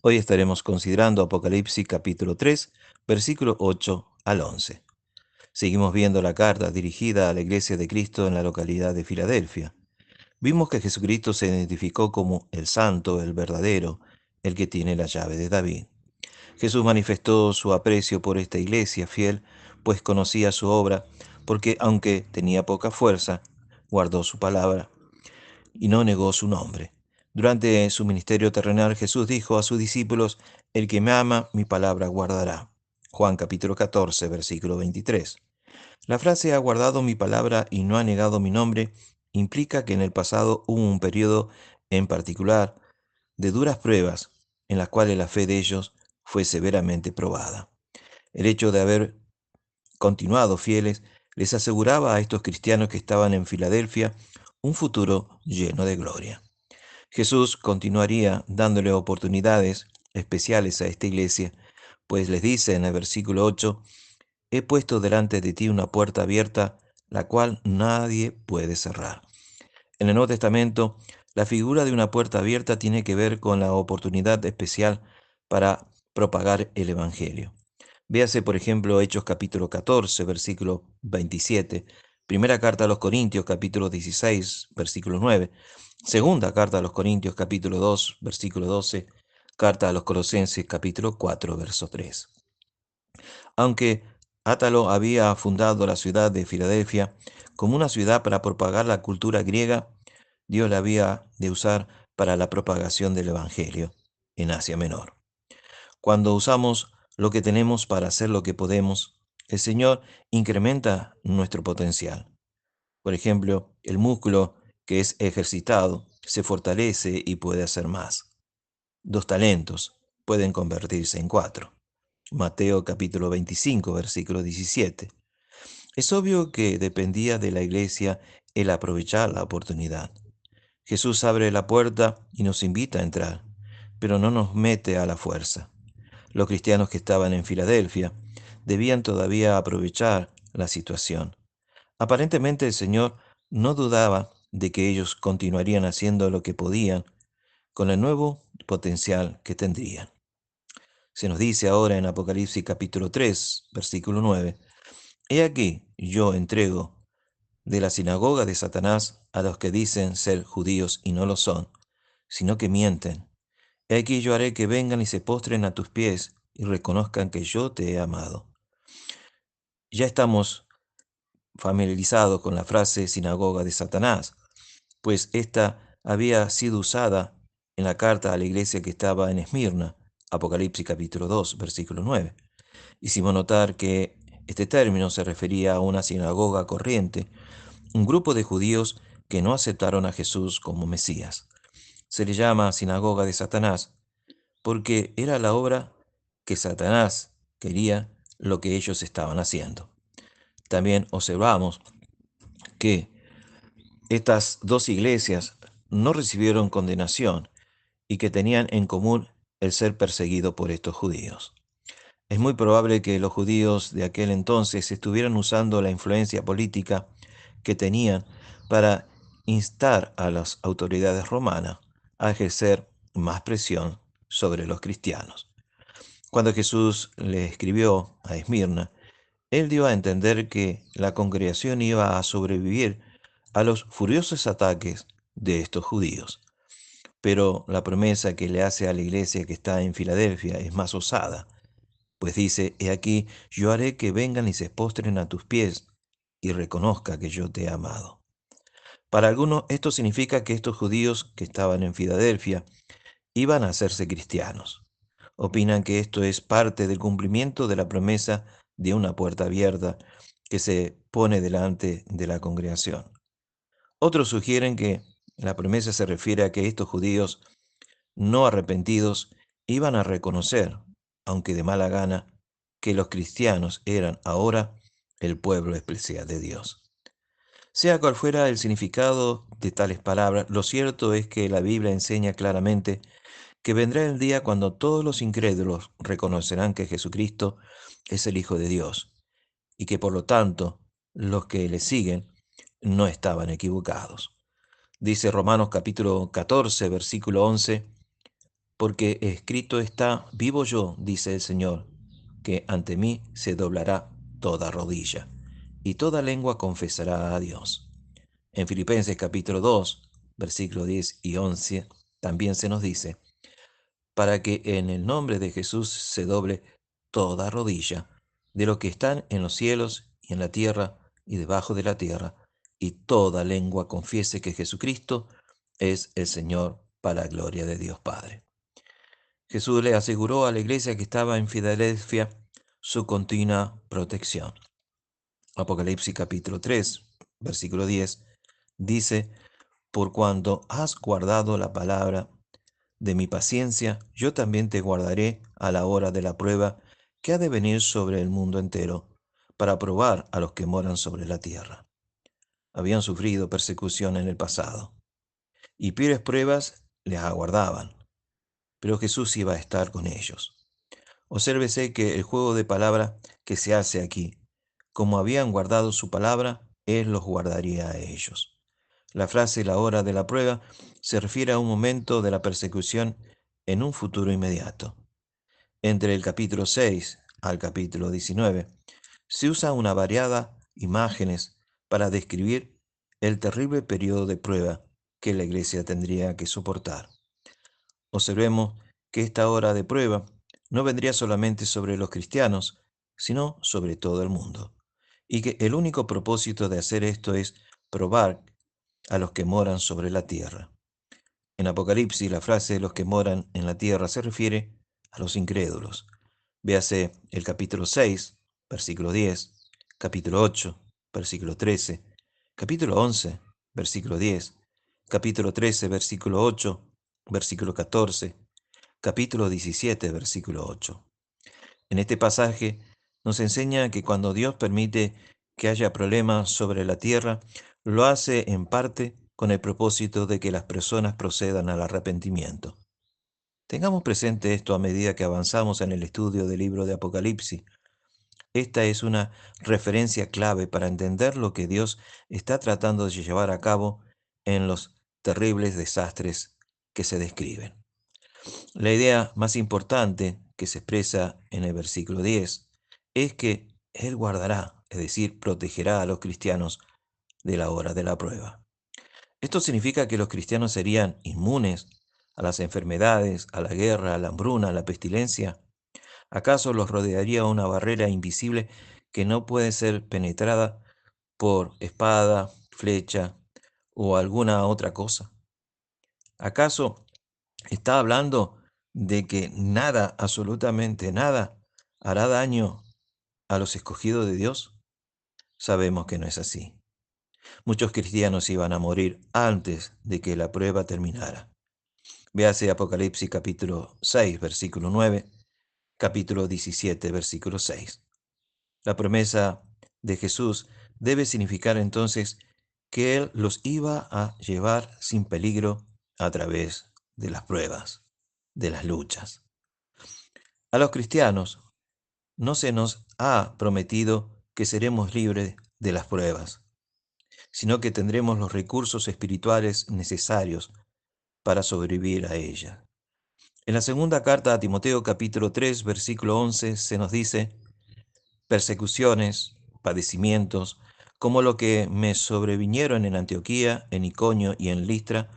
Hoy estaremos considerando Apocalipsis capítulo 3, versículo 8 al 11. Seguimos viendo la carta dirigida a la Iglesia de Cristo en la localidad de Filadelfia. Vimos que Jesucristo se identificó como el Santo, el verdadero, el que tiene la llave de David. Jesús manifestó su aprecio por esta iglesia fiel, pues conocía su obra, porque aunque tenía poca fuerza, guardó su palabra y no negó su nombre. Durante su ministerio terrenal, Jesús dijo a sus discípulos: "El que me ama, mi palabra guardará". Juan capítulo 14, versículo 23. La frase "ha guardado mi palabra y no ha negado mi nombre" implica que en el pasado hubo un periodo en particular de duras pruebas en las cuales la fe de ellos fue severamente probada. El hecho de haber continuado fieles les aseguraba a estos cristianos que estaban en Filadelfia un futuro lleno de gloria. Jesús continuaría dándole oportunidades especiales a esta iglesia, pues les dice en el versículo 8: "He puesto delante de ti una puerta abierta, la cual nadie puede cerrar". En el Nuevo Testamento, la figura de una puerta abierta tiene que ver con la oportunidad especial para propagar el Evangelio. Véase, por ejemplo, Hechos capítulo 14, versículo 27, primera carta a los Corintios capítulo 16, versículo 9, segunda carta a los Corintios capítulo 2, versículo 12, carta a los Colosenses capítulo 4, verso 3. Aunque Átalo había fundado la ciudad de Filadelfia como una ciudad para propagar la cultura griega, Dios la había de usar para la propagación del Evangelio en Asia Menor. Cuando usamos lo que tenemos para hacer lo que podemos, el Señor incrementa nuestro potencial. Por ejemplo, el músculo que es ejercitado se fortalece y puede hacer más. 2 talentos pueden convertirse en 4. Mateo capítulo 25, versículo 17. Es obvio que dependía de la iglesia el aprovechar la oportunidad. Jesús abre la puerta y nos invita a entrar, pero no nos mete a la fuerza. Los cristianos que estaban en Filadelfia debían todavía aprovechar la situación. Aparentemente el Señor no dudaba de que ellos continuarían haciendo lo que podían con el nuevo potencial que tendrían. Se nos dice ahora en Apocalipsis capítulo 3, versículo 9: "He aquí, yo entrego de la sinagoga de Satanás a los que dicen ser judíos y no lo son, sino que mienten. He aquí yo haré que vengan y se postren a tus pies y reconozcan que yo te he amado". Ya estamos familiarizados con la frase sinagoga de Satanás, pues esta había sido usada en la carta a la iglesia que estaba en Esmirna, Apocalipsis capítulo 2, versículo 9. Hicimos notar que este término se refería a una sinagoga corriente, un grupo de judíos que no aceptaron a Jesús como Mesías. Se le llama sinagoga de Satanás porque era la obra que Satanás quería lo que ellos estaban haciendo. También observamos que estas dos iglesias no recibieron condenación y que tenían en común el ser perseguido por estos judíos. Es muy probable que los judíos de aquel entonces estuvieran usando la influencia política que tenían para instar a las autoridades romanas a ejercer más presión sobre los cristianos. Cuando Jesús le escribió a Esmirna, él dio a entender que la congregación iba a sobrevivir a los furiosos ataques de estos judíos. Pero la promesa que le hace a la iglesia que está en Filadelfia es más osada, pues dice: "He aquí, yo haré que vengan y se postren a tus pies y reconozca que yo te he amado". Para algunos esto significa que estos judíos que estaban en Filadelfia iban a hacerse cristianos. Opinan que esto es parte del cumplimiento de la promesa de una puerta abierta que se pone delante de la congregación. Otros sugieren que la promesa se refiere a que estos judíos no arrepentidos iban a reconocer, aunque de mala gana, que los cristianos eran ahora el pueblo especial de Dios. Sea cual fuera el significado de tales palabras, lo cierto es que la Biblia enseña claramente que vendrá el día cuando todos los incrédulos reconocerán que Jesucristo es el Hijo de Dios y que por lo tanto los que le siguen no estaban equivocados. Dice Romanos capítulo 14, versículo 11: Porque escrito está, vivo yo, dice el Señor, que ante mí se doblará toda rodilla, y toda lengua confesará a Dios. En Filipenses capítulo 2, versículos 10 y 11, también se nos dice, para que en el nombre de Jesús se doble toda rodilla, de los que están en los cielos y en la tierra y debajo de la tierra, y toda lengua confiese que Jesucristo es el Señor para la gloria de Dios Padre. Jesús le aseguró a la iglesia que estaba en Filadelfia su continua protección. Apocalipsis capítulo 3, versículo 10, dice, por cuanto has guardado la palabra de mi paciencia, yo también te guardaré a la hora de la prueba que ha de venir sobre el mundo entero, para probar a los que moran sobre la tierra. Habían sufrido persecución en el pasado, y peores pruebas les aguardaban, pero Jesús iba a estar con ellos. Obsérvese que el juego de palabra que se hace aquí, como habían guardado su palabra, Él los guardaría a ellos. La frase la hora de la prueba se refiere a un momento de la persecución en un futuro inmediato. Entre el capítulo 6 al capítulo 19 se usa una variada imágenes para describir el terrible periodo de prueba que la iglesia tendría que soportar. Observemos que esta hora de prueba no vendría solamente sobre los cristianos, sino sobre todo el mundo, y que el único propósito de hacer esto es probar a los que moran sobre la tierra. En Apocalipsis, la frase los que moran en la tierra se refiere a los incrédulos. Véase el capítulo 6, versículo 10, capítulo 8, versículo 13, capítulo 11, versículo 10, capítulo 13, versículo 8, versículo 14, capítulo 17, versículo 8. En este pasaje nos enseña que cuando Dios permite que haya problemas sobre la tierra, lo hace en parte con el propósito de que las personas procedan al arrepentimiento. Tengamos presente esto a medida que avanzamos en el estudio del libro de Apocalipsis. Esta es una referencia clave para entender lo que Dios está tratando de llevar a cabo en los terribles desastres que se describen. La idea más importante que se expresa en el versículo 10 es que Él guardará, es decir, protegerá a los cristianos de la hora de la prueba. Esto significa que los cristianos serían inmunes a las enfermedades, a la guerra, a la hambruna, a la pestilencia. ¿Acaso los rodearía una barrera invisible que no puede ser penetrada por espada, flecha o alguna otra cosa? ¿Acaso está hablando de que nada, absolutamente nada, hará daño a los escogidos de Dios? Sabemos que no es así. Muchos cristianos iban a morir antes de que la prueba terminara. Véase Apocalipsis capítulo 6, versículo 9, capítulo 17, versículo 6. La promesa de Jesús debe significar entonces que Él los iba a llevar sin peligro a través de las pruebas, de las luchas. A los cristianos no se nos ha prometido que seremos libres de las pruebas, sino que tendremos los recursos espirituales necesarios para sobrevivir a ellas. En la segunda carta a Timoteo capítulo 3 versículo 11 se nos dice, persecuciones, padecimientos, como lo que me sobrevinieron en Antioquía, en Iconio y en Listra,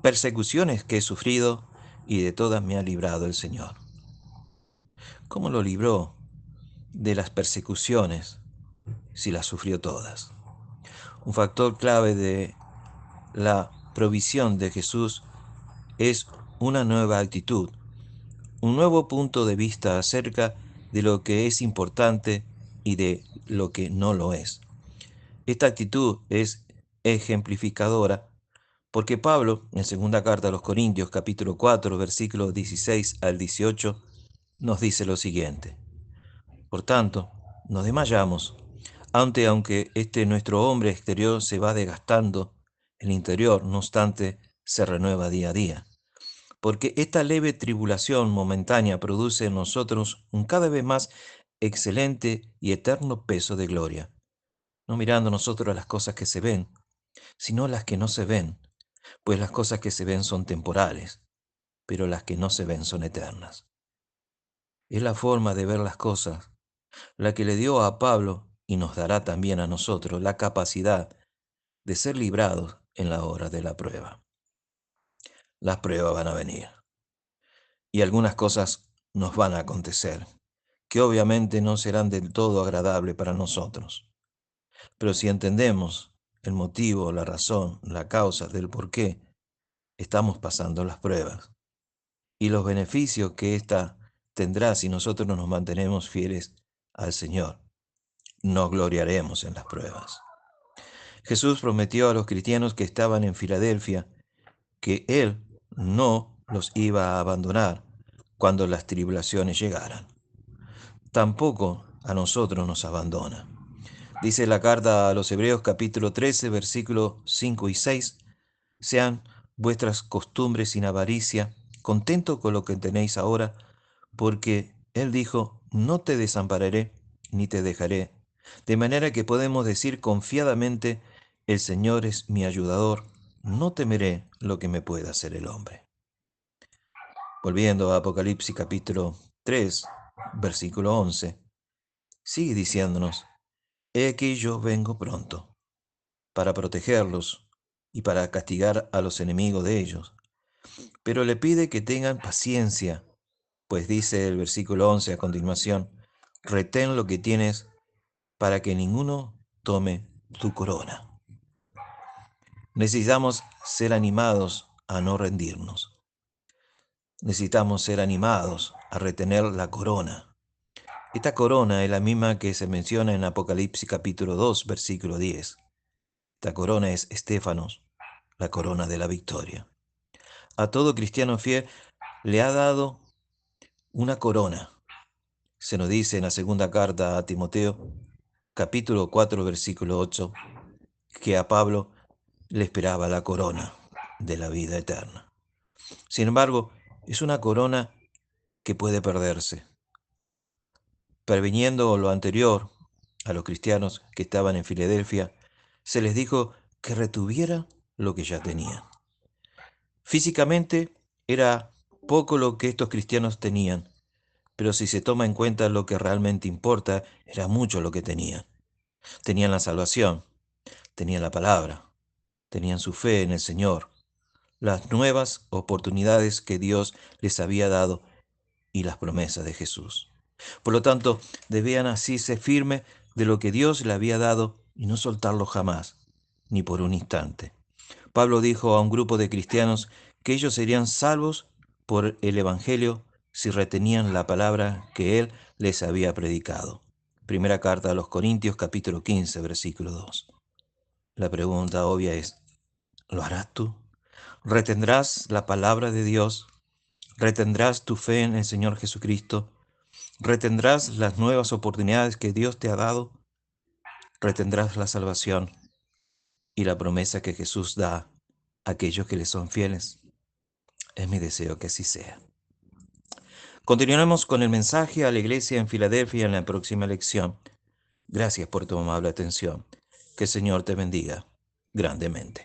persecuciones que he sufrido y de todas me ha librado el Señor. ¿Cómo lo libró de las persecuciones si las sufrió todas? Un factor clave de la provisión de Jesús es una nueva actitud, un nuevo punto de vista acerca de lo que es importante y de lo que no lo es. Esta actitud es ejemplificadora porque Pablo, en segunda carta a los Corintios, capítulo 4, versículos 16 al 18, nos dice lo siguiente. Por tanto, no desmayamos, aunque este nuestro hombre exterior se va desgastando, el interior, no obstante, se renueva día a día. Porque esta leve tribulación momentánea produce en nosotros un cada vez más excelente y eterno peso de gloria, no mirando nosotros las cosas que se ven, sino las que no se ven, pues las cosas que se ven son temporales, pero las que no se ven son eternas. Es la forma de ver las cosas la que le dio a Pablo y nos dará también a nosotros la capacidad de ser librados en la hora de la prueba. Las pruebas van a venir y algunas cosas nos van a acontecer, que obviamente no serán del todo agradables para nosotros. Pero si entendemos el motivo, la razón, la causa del por qué estamos pasando las pruebas y los beneficios que ésta tendrá si nosotros nos mantenemos fieles al Señor, nos gloriaremos en las pruebas. Jesús prometió a los cristianos que estaban en Filadelfia que Él no los iba a abandonar cuando las tribulaciones llegaran. Tampoco a nosotros nos abandona. Dice la carta a los Hebreos capítulo 13, versículos 5 y 6, sean vuestras costumbres sin avaricia, contento con lo que tenéis ahora, porque Él dijo, no te desampararé ni te dejaré. De manera que podemos decir confiadamente, el Señor es mi ayudador, no temeré lo que me pueda hacer el hombre. Volviendo a Apocalipsis capítulo 3, versículo 11, sigue diciéndonos, he aquí yo vengo pronto, para protegerlos y para castigar a los enemigos de ellos. Pero le pide que tengan paciencia, pues dice el versículo 11 a continuación, retén lo que tienes para que ninguno tome tu corona. Necesitamos ser animados a no rendirnos. Necesitamos ser animados a retener la corona. Esta corona es la misma que se menciona en Apocalipsis capítulo 2, versículo 10. Esta corona es Estéfanos, la corona de la victoria. A todo cristiano fiel le ha dado una corona. Se nos dice en la segunda carta a Timoteo, capítulo 4, versículo 8, que a Pablo le esperaba la corona de la vida eterna. Sin embargo, es una corona que puede perderse. Previniendo lo anterior, a los cristianos que estaban en Filadelfia, se les dijo que retuviera lo que ya tenían. Físicamente era poco lo que estos cristianos tenían, pero si se toma en cuenta lo que realmente importa, era mucho lo que tenían. Tenían la salvación, tenían la palabra, tenían su fe en el Señor, las nuevas oportunidades que Dios les había dado y las promesas de Jesús. Por lo tanto, debían asirse firme de lo que Dios le había dado y no soltarlo jamás, ni por un instante. Pablo dijo a un grupo de cristianos que ellos serían salvos por el Evangelio si retenían la palabra que él les había predicado. Primera carta a los Corintios capítulo 15, versículo 2. La pregunta obvia es, ¿lo harás tú? ¿Retendrás la palabra de Dios? ¿Retendrás tu fe en el Señor Jesucristo? ¿Retendrás las nuevas oportunidades que Dios te ha dado? ¿Retendrás la salvación y la promesa que Jesús da a aquellos que le son fieles? Es mi deseo que así sea. Continuaremos con el mensaje a la iglesia en Filadelfia en la próxima lección. Gracias por tu amable atención. Que el Señor te bendiga grandemente.